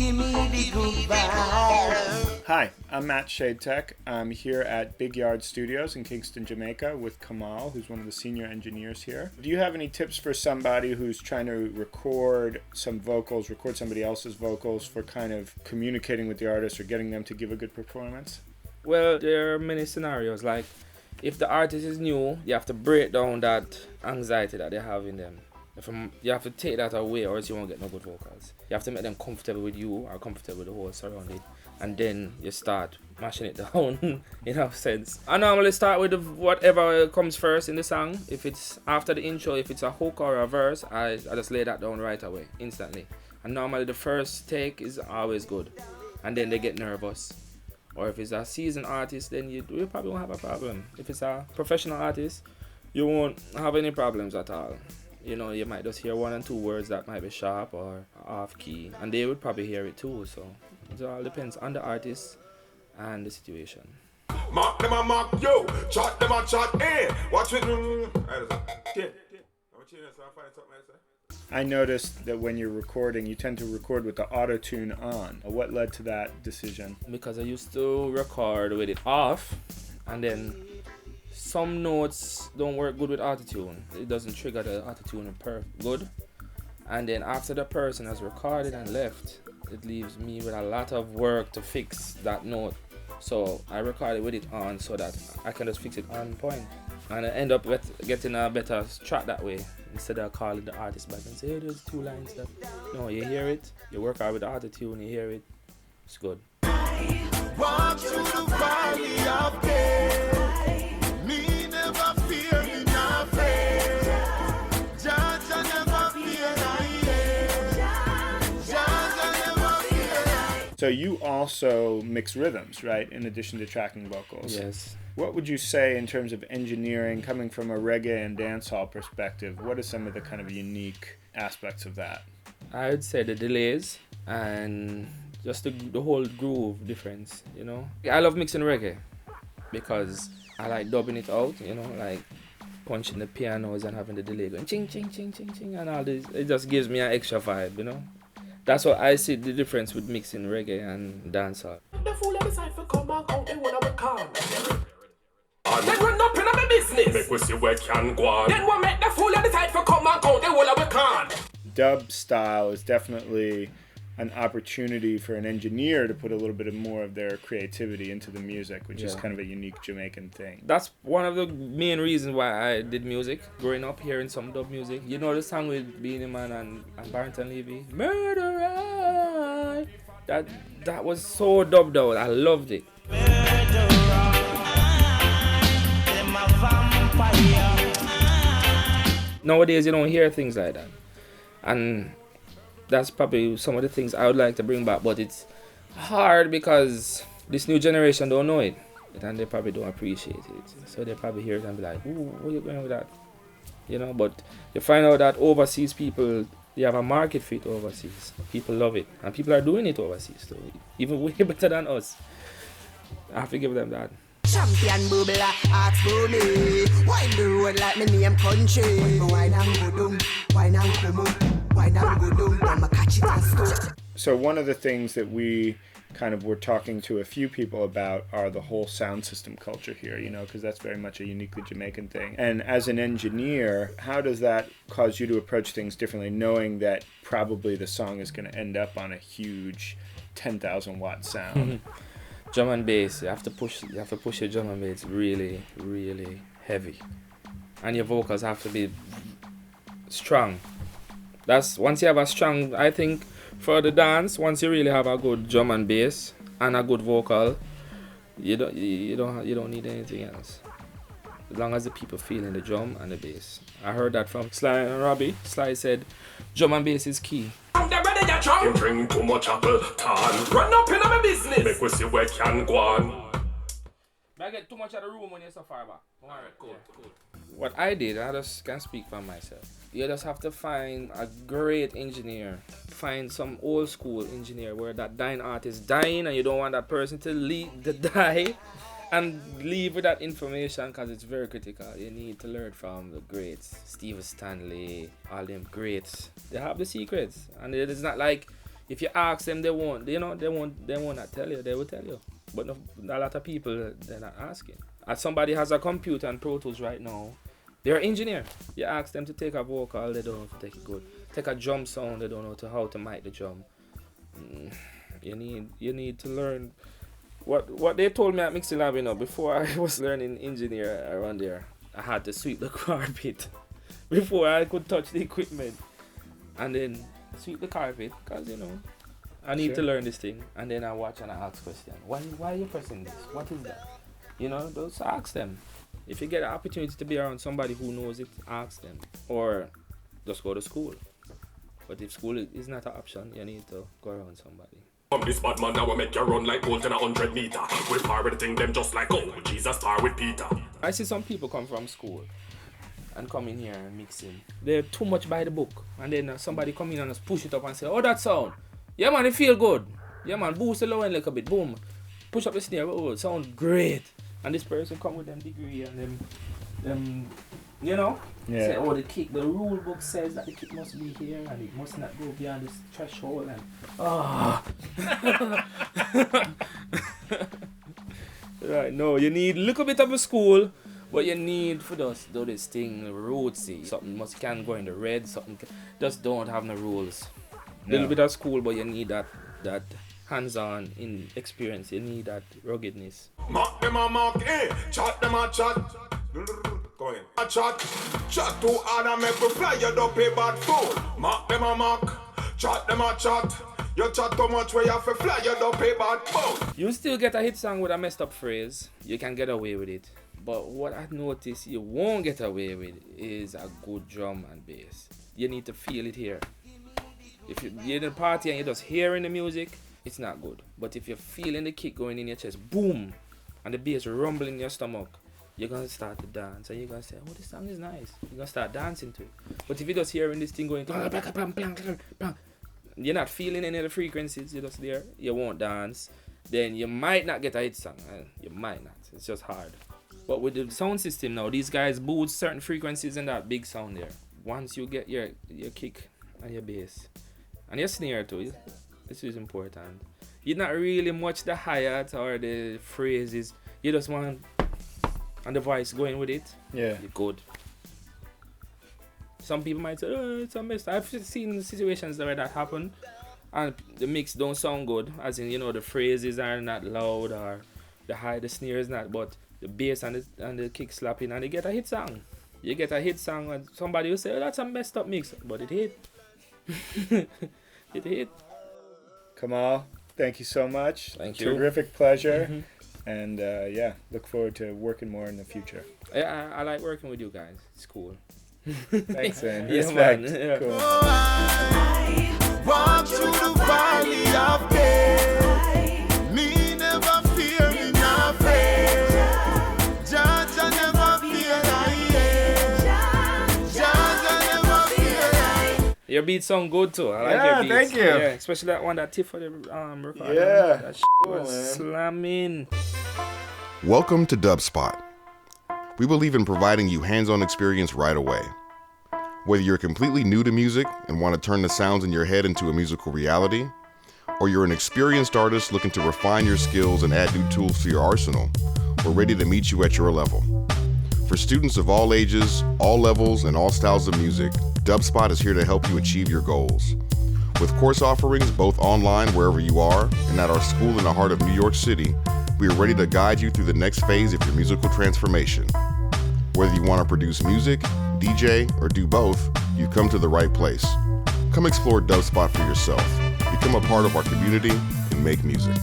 Give me the good vibes. Hi, I'm Matt Shadetek. I'm here at Big Yard Studios in Kingston, Jamaica with Kamal, who's one of the senior engineers here. Do you have any tips for somebody who's trying to record some vocals, record somebody else's vocals for kind of communicating with the artist or getting them to give a good performance? Well, there are many scenarios. Like, if the artist is new, you have to break down that anxiety that they have in them. You have to take that away, or else you won't get no good vocals. You have to make them comfortable with you or comfortable with the whole surrounding, and then you start mashing it down in a sense. I normally start with whatever comes first in the song. If it's after the intro, if it's a hook or a verse, I just lay that down right away, instantly. And normally the first take is always good, and then they get nervous. Or if it's a seasoned artist, then you probably won't have a problem. If it's a professional artist, you won't have any problems at all. You know, you might just hear one and two words that might be sharp or off key, and they would probably hear it too. So it all depends on the artist and the situation. Mark them a mark you, chat them a chat, watch it. I noticed that when you're recording, you tend to record with the auto-tune on. What led to that decision? Because I used to record with it off, and then some notes don't work good with autotune. It doesn't trigger the autotune good. And then after the person has recorded and left, it leaves me with a lot of work to fix that note. So I recorded with it on so that I can just fix it on point. And I end up getting a better track that way, instead of calling the artist back and say, hey, there's two lines that... No, you hear it, you work out with the autotune, you hear it, it's good. Walk through the valley of death. Me never fear, me not afraid. Jah never fear, Jah never fear. So you also mix rhythms, right, in addition to tracking vocals? Yes. What would you say in terms of engineering, coming from a reggae and dancehall perspective? What are some of the kind of unique aspects of that? I would say the delays and just the whole groove difference, you know. I love mixing reggae because I like dubbing it out, you know, like punching the pianos and having the delay going ching, ching, ching, ching, ching, and all this. It just gives me an extra vibe, you know. That's what I see the difference with mixing reggae and dancehall. The fool of the cipher come back out, they wanna be calm. Then run up in my business. Make we see where can go on. Then we make the fool of the cipher come back out, they wanna be calm. Dub style is definitely an opportunity for an engineer to put a little bit of more of their creativity into the music, which is kind of a unique Jamaican thing. That's one of the main reasons why I did music. Growing up hearing some dub music. You know the song with Beanie Man and Barrington Levy? Murderer! That was so dubbed out. I loved it. Nowadays you don't hear things like that. And that's probably some of the things I would like to bring back, but it's hard because this new generation don't know it, and they probably don't appreciate it. So they probably hear it and be like, ooh, where you going with that? You know, but you find out that overseas people, they have a market for it overseas. People love it, and people are doing it overseas too, even way better than us. I have to give them that. Champion bubbler, ask for me. Wine the road like me name country. Wine and go down, wine and come up, wine and go down. I'ma catch it and score. So one of the things that we kind of were talking to a few people about are the whole sound system culture here, you know, because that's very much a uniquely Jamaican thing. And as an engineer, how does that cause you to approach things differently, knowing that probably the song is going to end up on a huge 10,000 watt sound? Drum and bass, you have to push your drum and bass really, really heavy. And your vocals have to be strong. That's once you have a strong, I think for the dance, once you really have a good drum and bass and a good vocal, you don't need anything else. As long as the people feeling the drum and the bass. I heard that from Sly and Robbie. Sly said drum and bass is key. Him drink too much apple tan. Run up in my business. Make we see where can go on. I get too much of the room when you're so far back. Alright, cool. What I did, I just can't speak for myself. You just have to find a great engineer. Find some old school engineer where that dying artist dying and you don't want that person to die and leave with that information because it's very critical. You need to learn from the greats. Steve Stanley, all them greats. They have the secrets. And it's not like If you ask them, they won't not tell you. They will tell you. But a lot of people, they're not asking. As somebody has a computer and Pro Tools right now, they're an engineer. You ask them to take a vocal, they don't know how to take it good. Take a drum sound, they don't know how to mic the drum. You need to learn. What they told me at Mixing Lab, before I was learning engineer around there, I had to sweep the carpet before I could touch the equipment. And then sweep the carpet, because, I need to learn this thing. And then I watch and I ask questions. Why are you pressing this? What is that? Just ask them. If you get an opportunity to be around somebody who knows it, ask them. Or just go to school. But if school is not an option, you need to go around somebody. This bad man now will make you run like Bolt in 100 meter. We par with the thing them just like Jesus par with Peter. I see some people come from school and come in here and mix in. They're too much by the book. And then somebody come in and just push it up and say, oh, that sound. Yeah, man, it feel good. Yeah, man, boost the low end like a bit. Boom. Push up the snare. Oh, it sounds great. And this person come with them degree and them say, oh, the rule book says that the kick must be here and it must not go beyond this threshold and right, no, you need a little bit of a school, but you need for us do this thing rootsy. Something can go in the red, something just don't have no rules. A little bit of school, but you need that hands-on in experience. You need that ruggedness. Mark them a mark, chat them a chat. Go ahead. A chat too hard and make we fly you don't pay bad fool. Mark them a mark, chat them a chat. You chat too much where you have to fly you don't pay bad fool. You still get a hit song with a messed up phrase. You can get away with it. But what I noticed you won't get away with is a good drum and bass. You need to feel it here. If you're in a party and you're just hearing the music, it's not good. But if you're feeling the kick going in your chest, boom, and the bass rumbling in your stomach, you're going to start to dance. And you're going to say, oh, this song is nice. You're going to start dancing to it. But if you're just hearing this thing going, you're not feeling any of the frequencies, you're just there, you won't dance, then you might not get a hit song. You might not. It's just hard. But with the sound system now, these guys boost certain frequencies in that big sound there. Once you get your kick and your bass, and your snare too, this is important. You're not really much the hi-hat or the phrases. You just want and the voice going with it. Yeah, you're good. Some people might say, oh, it's a mess. I've seen situations where that happen and the mix don't sound good, as in, the phrases are not loud or the snare is not, but the bass and the kick slapping, and you get a hit song. You get a hit song and somebody will say, oh, that's a messed up mix, but it hit. It hit. Kamal, thank you so much. Thank you. Terrific pleasure. Mm-hmm. And look forward to working more in the future. I like working with you guys. It's cool. Thanks, man. Yeah, respect. Man. Yeah. Cool. Oh, I walk through the valley of death. Me never fear, me not afraid. Judge, I never fear, Judge, I never fear. Your beats sound good too. I like your beats. Thank you. Yeah, especially that one that Tiff for the recording. Yeah. That was slamming. Welcome to Dubspot. We believe in providing you hands-on experience right away. Whether you're completely new to music and want to turn the sounds in your head into a musical reality, or you're an experienced artist looking to refine your skills and add new tools to your arsenal, we're ready to meet you at your level. For students of all ages, all levels, and all styles of music, Dubspot is here to help you achieve your goals. With course offerings both online wherever you are and at our school in the heart of New York City, we are ready to guide you through the next phase of your musical transformation. Whether you want to produce music, DJ, or do both, you've come to the right place. Come explore Dubspot for yourself, become a part of our community, and make music.